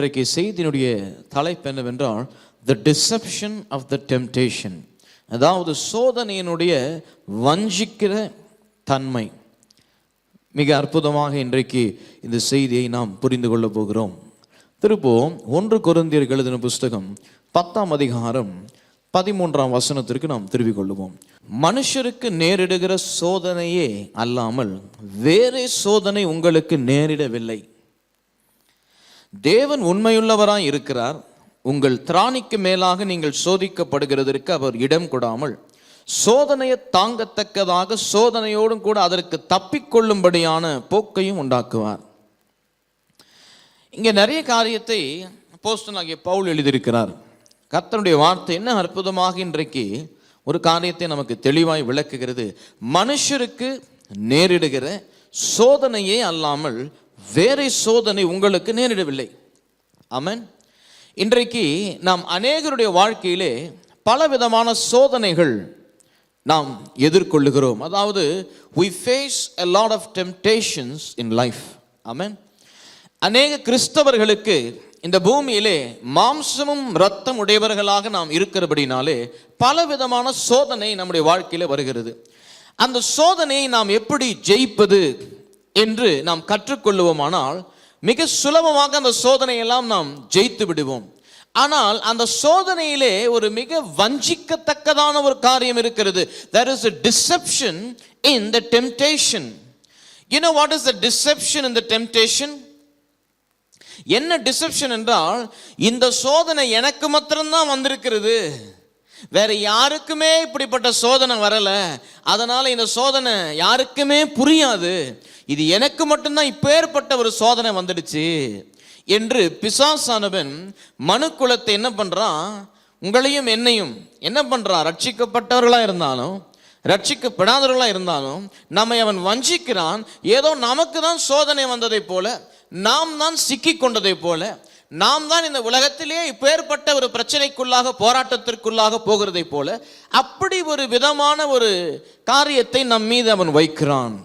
இன்றைக்கு செய்தியினுடைய தலைப்பு என்னவென்றால் த டிசெப்ஷன் ஆஃப் த டெம்டேஷன், அதாவது சோதனையினுடைய வஞ்சிக்கிற தன்மை. மிக அற்புதமாக இன்றைக்கு இந்த செய்தியை நாம் புரிந்து கொள்ள போகிறோம். திருப்போம் 1 கொரிந்தியர் எழுதின புஸ்தகம் 10ஆம் அதிகாரம் 13ஆம் வசனத்திற்கு நாம் திரும்பிக் கொள்ளுவோம். மனுஷருக்கு நேரிடுகிற சோதனையே அல்லாமல் வேறே சோதனை உங்களுக்கு நேரிடவில்லை. தேவன் உண்மையுள்ளவராய் இருக்கிறார். உங்கள் திராணிக்கு மேலாக நீங்கள் சோதிக்கப்படுகிறதற்கு அவர் இடம் கொடாமல் சோதனையை தாங்கத்தக்கதாக சோதனையோடும் கூட அதற்கு தப்பிக்கொள்ளும்படியான போக்கையும் உண்டாக்குவார். இங்கே நிறைய காரியத்தை அப்போஸ்தலனாகிய பவுல் எழுதியிருக்கிறார். கர்த்தருடைய வார்த்தை என்ன அற்புதமாக இன்றைக்கு ஒரு காரியத்தை நமக்கு தெளிவாய் விளக்குகிறது. மனுஷருக்கு நேரிடுகிற சோதனையே அல்லாமல் வேறே சோதனை உங்களுக்கு நேரிடவில்லை. ஆமென். இன்றைக்கு நாம் அநேகருடைய வாழ்க்கையிலே பலவிதமான சோதனைகள் நாம் எதிர்கொள்ளுகிறோம். அதாவது we face a lot of temptations in life. ஆமென். அநேக கிறிஸ்தவர்களுக்கு இந்த பூமியிலே மாம்சமும் இரத்தம் உடையவர்களாக நாம் இருக்கிறபடினாலே பலவிதமான சோதனை நம்முடைய வாழ்க்கையில வருகிறது. அந்த சோதனையை நாம் எப்படி ஜெயிப்பது என்று நாம் கற்றுக்கொள்ளுவோமானால் மிக சுலபமாக அந்த சோதனையெல்லாம் நாம் ஜெயித்து விடுவோம். ஆனால் அந்த சோதனையிலே ஒரு மிக வஞ்சிக்கத்தக்கதான ஒரு காரியம் இருக்கிறது. There is a deception in the temptation. You know what is the deception in the temptation? என்ன டிசெப்ஷன் என்றால், இந்த சோதனை எனக்கு மாத்திரம்தான் வந்திருக்கிறது, வேற யாருக்குமே இப்படிப்பட்ட சோதனை வரல, அதனால இந்த சோதனை யாருக்குமே புரியாது, இது எனக்கு மட்டும்தான் இப்பேற்பட்ட ஒரு சோதனை வந்துடுச்சு என்று பிசாசானவன் மனுக்குலத்தை என்ன பண்றான், உங்களையும் என்னையும் என்ன பண்றான், ரட்சிக்கப்பட்டவர்களா இருந்தாலும் ரட்சிக்கப்படாதவர்களா இருந்தாலும் நம்மை அவன் வஞ்சிக்கிறான். ஏதோ நமக்கு தான் சோதனை வந்ததை போல, நாம் தான் சிக்கி கொண்டதை போல, நாம் தான் இந்த உலகத்திலேயே இப்பேற்பட்ட ஒரு பிரச்சனைக்குள்ளாக போராட்டத்திற்குள்ளாக போகிறதை போல அப்படி ஒரு விதமான ஒரு காரியத்தை நம் மீது அவன் வைக்கிறான்.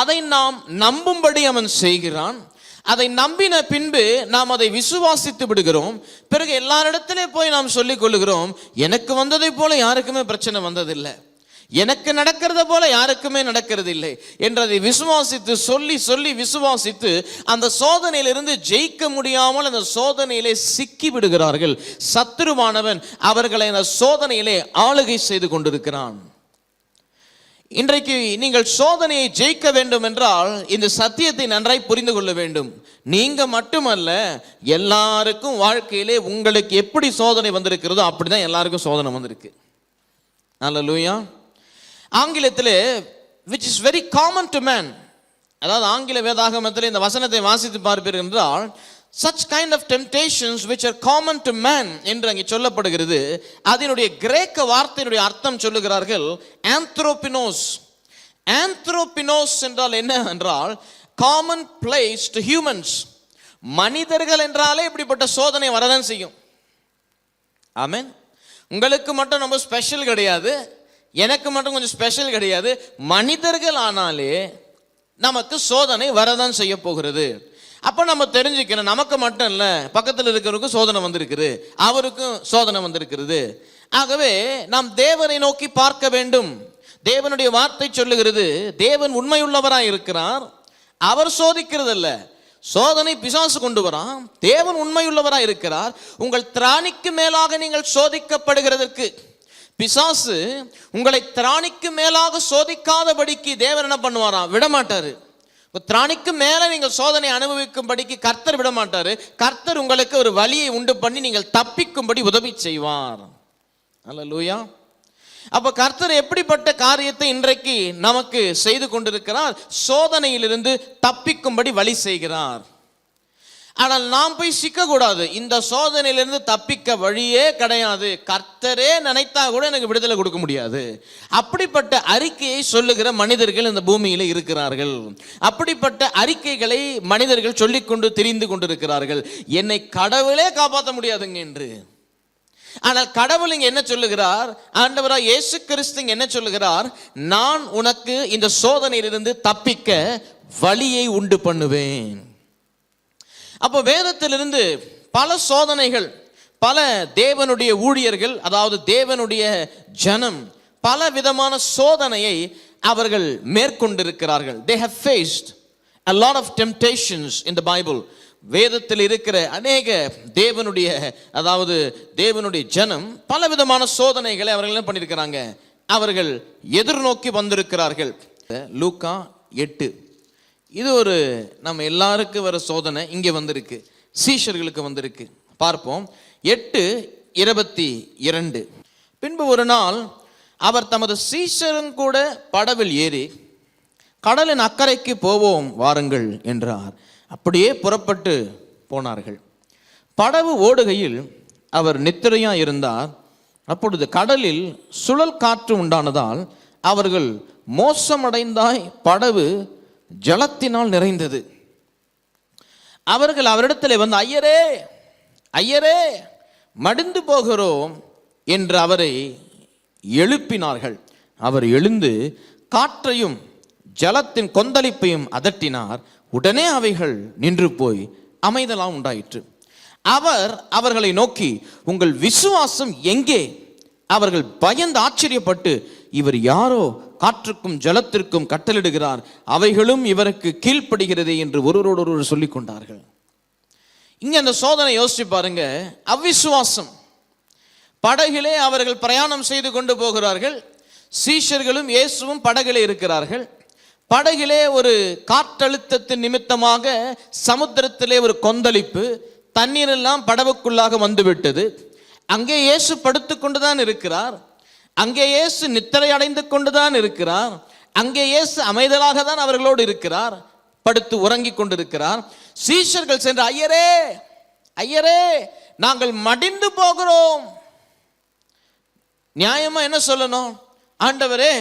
அதை நாம் நம்பும்படி அவன் செய்கிறான். அதை நம்பின பின்பு நாம் அதை விசுவாசித்து விடுகிறோம். பிறகு எல்லாரிடத்திலே போய் நாம் சொல்லிக் கொள்ளுகிறோம், எனக்கு வந்ததை போல யாருக்குமே பிரச்சனை வந்ததில்லை, எனக்கு நடக்கிறத போல யாருக்குமே நடக்கிறது இல்லை என்றதை விசுவாசித்து சொல்லி சொல்லி விசுவாசித்து அந்த சோதனையிலிருந்து ஜெயிக்க முடியாமல் அந்த சோதனையிலே சிக்கி விடுகிறார்கள். சத்துருவானவன் அவர்களை அந்த சோதனையிலே ஆளுகை செய்து கொண்டிருக்கிறான். இன்றைக்கு நீங்கள் சோதனையை ஜெயிக்க வேண்டும் என்றால் இந்த சத்தியத்தை நன்றாய் புரிந்து கொள்ள வேண்டும். நீங்க மட்டுமல்ல, எல்லாருக்கும் வாழ்க்கையிலே உங்களுக்கு எப்படி சோதனை வந்திருக்கிறதோ அப்படிதான் எல்லாருக்கும் சோதனை வந்திருக்கு. அல்லேலூயா. ஆங்கிலத்தில் which is very common to man, அதாவது ஆங்கில வேதாகமத்தில் இந்த வசனத்தை வாசித்து பார்ப்பீர்கள் என்றால் such kind of temptations which are common to man என்று அங்கே சொல்லப்படுகிறது. அதனுடைய கிரேக்க வார்த்தையினுடைய அர்த்தம் சொல்லுகிறார்கள் anthropinos. anthropinos என்றால் என்ன என்றால் common place to humans. மனிதர்கள் என்றாலே இப்படிப்பட்ட சோதனை வரதான் செய்யும். ஆமென். உங்களுக்கு மட்டும் ரொம்ப ஸ்பெஷல் கிடையாது, எனக்கு மட்டும் கொஞ்சம் ஸ்பெஷல் கிடையாது, மனிதர்கள் ஆனாலே நமக்கு சோதனை வரதான் செய்ய போகிறது. அப்போ நம்ம தெரிஞ்சுக்கணும், நமக்கு மட்டும் இல்லை, பக்கத்தில் இருக்கிறவருக்கும் சோதனை வந்திருக்குது, அவருக்கும் சோதனை வந்திருக்கிறது. ஆகவே நாம் தேவனை நோக்கி பார்க்க வேண்டும். தேவனுடைய வார்த்தை சொல்லுகிறது, தேவன் உண்மையுள்ளவராய் இருக்கிறார், அவர் சோதிக்கிறதல்ல, சோதனை பிசாசு கொண்டு வரான். தேவன் உண்மையுள்ளவராய் இருக்கிறார். உங்கள் திராணிக்கு மேலாக நீங்கள் சோதிக்கப்படுகிறதற்கு பிசாசு உங்களை திராணிக்கு மேலாக சோதிக்காதபடிக்கு தேவன் என்ன பண்ணுவாராம், விடமாட்டாரு. திராணிக்கு மேல நீங்கள் சோதனை அனுபவிக்கும்படிக்கு கர்த்தர் விடமாட்டாரு. கர்த்தர் உங்களுக்கு ஒரு வழியை உண்டு பண்ணி நீங்கள் தப்பிக்கும்படி உதவி செய்வார். அல்லேலூயா. அப்ப கர்த்தர் எப்படிப்பட்ட காரியத்தை இன்றைக்கு நமக்கு செய்து கொண்டிருக்கிறார், சோதனையிலிருந்து தப்பிக்கும்படி வழி செய்கிறார். ஆனால் நாம் போய் சிக்கக்கூடாது. இந்த சோதனையிலிருந்து தப்பிக்க வழியே கிடையாது, கர்த்தரே நினைத்தா கூட எனக்கு விடுதலை கொடுக்க முடியாது, அப்படிப்பட்ட அறிக்கையை சொல்லுகிற மனிதர்கள் இந்த பூமியில இருக்கிறார்கள். அப்படிப்பட்ட அறிக்கைகளை மனிதர்கள் சொல்லிக்கொண்டு திரிந்து கொண்டிருக்கிறார்கள், என்னை கடவுளே காப்பாற்ற முடியாதுங்க என்று. ஆனால் கடவுள் இங்க என்ன சொல்லுகிறார், ஆண்டவராய் இயேசு கிறிஸ்து என்ன சொல்லுகிறார், நான் உனக்கு இந்த சோதனையிலிருந்து தப்பிக்க வழியை உண்டு பண்ணுவேன். அப்போ வேதத்திலிருந்து பல சோதனைகள், பல தேவனுடைய ஊழியர்கள், அதாவது தேவனுடைய ஜனம் பல விதமான சோதனையை அவர்கள் மேற்கொண்டிருக்கிறார்கள். They have faced a lot of temptations in the Bible. வேதத்தில் இருக்கிற அநேக தேவனுடைய, அதாவது தேவனுடைய ஜனம் பல விதமான சோதனைகளை அவர்கள் என்ன பண்ணியிருக்கிறாங்க, அவர்கள் எதிர்நோக்கி வந்திருக்கிறார்கள். லூக்கா 8, இது ஒரு நம்ம எல்லாருக்கும் வர சோதனை இங்கே வந்திருக்கு, சீஷர்களுக்கு வந்திருக்கு. பார்ப்போம். 8:22. பின்பு ஒரு நாள் அவர் தமது சீஷரும் கூட படவில் ஏறி கடலின் அக்கறைக்கு போவோம் வாருங்கள் என்றார். அப்படியே புறப்பட்டு போனார்கள். படவு ஓடுகையில் அவர் நித்திரையா இருந்தார். அப்பொழுது கடலில் சுழல் காற்று உண்டானதால் அவர்கள் மோசமடைந்தாய், படவு ஜலத்தினால் நிறைந்தது. அவர்கள் அவரிடத்தில் வந்து, ஐயரே ஐயரே மடிந்து போகிறோம் என்று அவரை எழுப்பினார்கள். அவர் எழுந்து காற்றையும் ஜலத்தின் கொந்தளிப்பையும் அதட்டினார். உடனே அவைகள் நின்று போய் அமைதலாம் உண்டாயிற்று. அவர் அவர்களை நோக்கி, உங்கள் விசுவாசம் எங்கே? அவர்கள் பயந்து ஆச்சரியப்பட்டு, இவர் யாரோ காற்றுக்கும் ஜலத்திற்கும் கட்டளிடுகிறார், அவைகளும் இவருக்கு கீழ்ப்படுகிறதே என்று ஒருவரோடொருவர் சொல்லிக் கொண்டார்கள். இங்க அந்த சோதனை யோசிச்சு பாருங்க. அவிசுவாசம். படகிலே அவர்கள் பிரயாணம் செய்து கொண்டு போகிறார்கள். சீஷர்களும் இயேசுவும் படகிலே இருக்கிறார்கள். படகிலே ஒரு காற்றழுத்தத்தின் நிமித்தமாக சமுத்திரத்திலே ஒரு கொந்தளிப்பு, தண்ணீர் எல்லாம் படகுக்குள்ளாக வந்துவிட்டது. அங்கே இயேசு படுத்து கொண்டுதான் இருக்கிறார். அங்கே இயேசு நித்திரை அடைந்து கொண்டுதான் இருக்கிறார். அங்கே இயேசு அமைதலாக தான் அவர்களோடு இருக்கிறார், படுத்து உறங்கி கொண்டிருக்கிறார். சீஷர்கள் சென்று, ஐயரே ஐயரே நாங்கள் மடிந்து போகிறோம். நியாயமா என்ன சொல்லணும்? ஆண்டவரே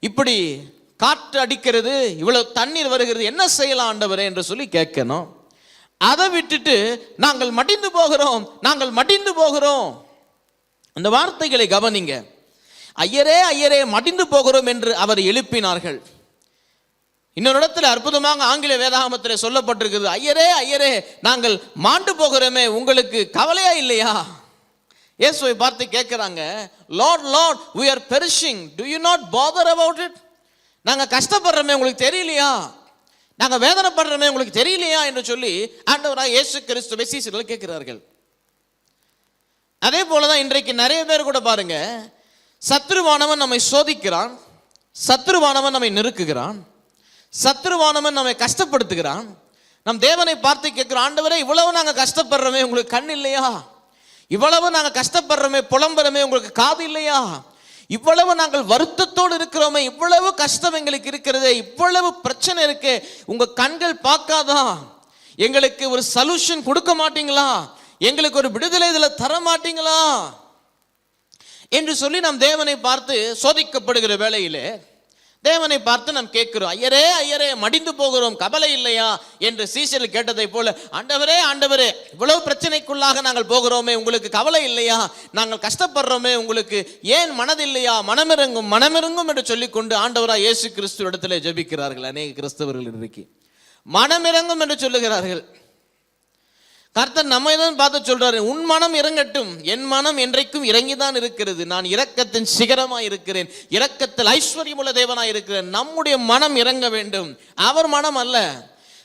இப்படி காற்று அடிக்கிறது, இவ்வளவு தண்ணீர் வருகிறது, என்ன செய்யலாம் ஆண்டவரே என்று சொல்லி கேட்கணும். அதை விட்டுட்டு நாங்கள் மடிந்து போகிறோம், நாங்கள் மடிந்து போகிறோம். அந்த வார்த்தைகளை கவனிங்க. ஐயரே ஐயரே மடிந்து போகிறோம் என்று அவர் எழுப்பினார்கள். இன்னொரு இடத்துல அற்புதமாக ஆங்கில வேதாகமத்தில் சொல்லப்பட்டிருக்கிறது, ஐயரே ஐயரே நாங்கள் மாண்டு போகிறோமே, உங்களுக்கு கவலையா இல்லையா? இயேசுவை பார்த்து கேட்கிறாங்க, Lord Lord we are perishing, do you not bother about it? நாங்க கஷ்டப்படுறோமே உங்களுக்கு தெரியலையா? நாங்க வேதனைப்படுறோமே உங்களுக்கு தெரியலையா என்று சொல்லி ஆண்டவராக இயேசு கிறிஸ்துவை சீஷர்கள் கேட்கிறார்கள். அதே போலதான் இன்றைக்கு நிறைய பேர் கூட பாருங்க, சத்ருவானவன் நம்மை சோதிக்கிறான், சத்ருவானவன் நம்மை நெருக்குகிறான், சத்ருவானவன் நம்மை கஷ்டப்படுத்துகிறான். நம் தேவனை பார்த்து கேட்கிறோம், ஆண்டவரே இவ்வளவு நாங்க கஷ்டப்படுறோமே உங்களுக்கு கண் இல்லையா? இவ்வளவு நாங்க கஷ்டப்படுறோமே, புலம்புறமே, உங்களுக்கு காது இல்லையா? இவ்வளவு நாங்கள் வருத்தத்தோடு இருக்கிறோமே, இவ்வளவு கஷ்டம் எங்களுக்கு இருக்கிறதே, இவ்வளவு பிரச்சனை இருக்கு, உங்க கண்கள் பார்க்காதா? எங்களுக்கு ஒரு சொல்யூஷன் கொடுக்க மாட்டீங்களா? எங்களுக்கு ஒரு விடுதலை இதுல தர மாட்டீங்களா என்று சொல்லி நாம் தேவனை பார்த்து சோதிக்கப்படுகிற வேளையிலே தேவனை பார்த்து நாம் கேட்கிறோம், ஐயரே ஐயரே மடிந்து போகிறோம், கவலை இல்லையா என்று சீஷர்கள் கேட்டதை போல, ஆண்டவரே ஆண்டவரே இவ்வளவு பிரச்சனைக்குள்ளாக நாங்கள் போகிறோமே, உங்களுக்கு கவலை இல்லையா? நாங்கள் கஷ்டப்படுறோமே, உங்களுக்கு ஏன் மனதில்லையா? மனமிறங்கும் மனமிறங்கும் என்று சொல்லிக்கொண்டு ஆண்டவராக இயேசு கிறிஸ்து இடத்துல ஜெபிக்கிறார்கள். அநேக கிறிஸ்தவர்கள் இன்றைக்கு மனமிறங்கும் என்று சொல்லுகிறார்கள். கர்த்தர் நம்மை தான் பார்த்து சொல்றாரு, உன் மனம் இறங்கட்டும், என் மனம் என்றைக்கும் இறங்கிதான் இருக்கிறது, நான் இரக்கத்தின் சிகரமாய் இருக்கிறேன், இரக்கத்தில் ஐஸ்வர்யமுள்ள தேவனாய் இருக்கிறேன். நம்முடைய மனம் இறங்க வேண்டும், அவர் மனம் அல்ல.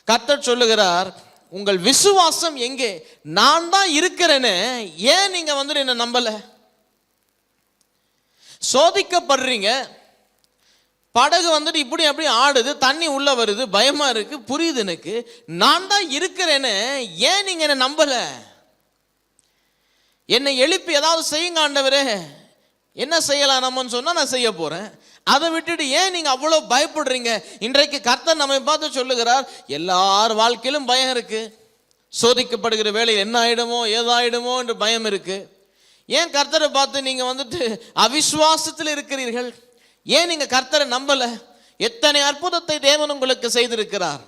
கர்த்தர் சொல்லுகிறார், உங்கள் விசுவாசம் எங்கே? நான் தான் இருக்கிறேன்னு ஏன் நீங்க என்ன நம்பல? சோதிக்கப்படுறீங்க, படகு இப்படி அப்படி ஆடுது, தண்ணி உள்ள வருது, பயமா இருக்கு, புரியுது எனக்கு, நான் தான் இருக்கிறேன்னு ஏன் நீங்க என்ன நம்பல? என்னை எழுப்பி ஏதாவது செய்யுங்க ஆண்டவரே. என்ன செய்யலாம் நம்மன்னு சொன்னா நான் செய்ய போறேன். அதை விட்டுட்டு ஏன் நீங்க அவ்வளவு பயப்படுறீங்க? இன்றைக்கு கர்த்தர் நம்மை பார்த்து சொல்லுகிறார், எல்லார் வாழ்க்கையிலும் பயம் இருக்கு. சோதிக்கப்படுகிற வேளையில் என்ன ஆயிடுமோ ஏதாயிடுமோ என்று பயம் இருக்கு. ஏன் கர்த்தரை பார்த்து நீங்க அவிசுவாசத்தில் இருக்கிறீர்கள்? ஏன் நீங்க கர்த்தரை நம்பல? எத்தனை அற்புதத்தை தேவன் உங்களுக்கு செய்திருக்கிறார்,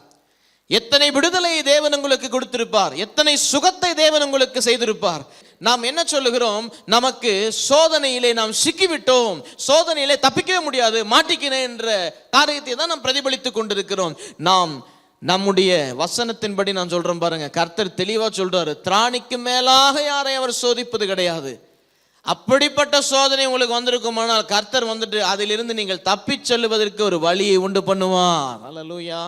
எத்தனை விடுதலையை தேவன் உங்களுக்கு கொடுத்திருப்பார், எத்தனை சுகத்தை தேவன் உங்களுக்கு செய்திருப்பார். நாம் என்ன சொல்லுகிறோம்? நமக்கு சோதனையிலே நாம் சிக்கிவிட்டோம், சோதனையிலே தப்பிக்கவே முடியாது, மாட்டிக்கினேன் என்ற காரியத்தை தான் நாம் பிரதிபலித்துக் கொண்டிருக்கிறோம். நாம் நம்முடைய வசனத்தின்படி நான் சொல்றேன் பாருங்க, கர்த்தர் தெளிவா சொல்றாரு, திராணிக்கு மேலாக யாரை அவர் சோதிப்பது கிடையாது. அப்படிப்பட்ட சோதனை உங்களுக்கு வந்திருக்குமானால் கர்த்தர் வந்துட்டு அதிலிருந்து நீங்கள் தப்பிச் செல்லுவதற்கு ஒரு வழியை உண்டு பண்ணுவார். அல்லேலூயா.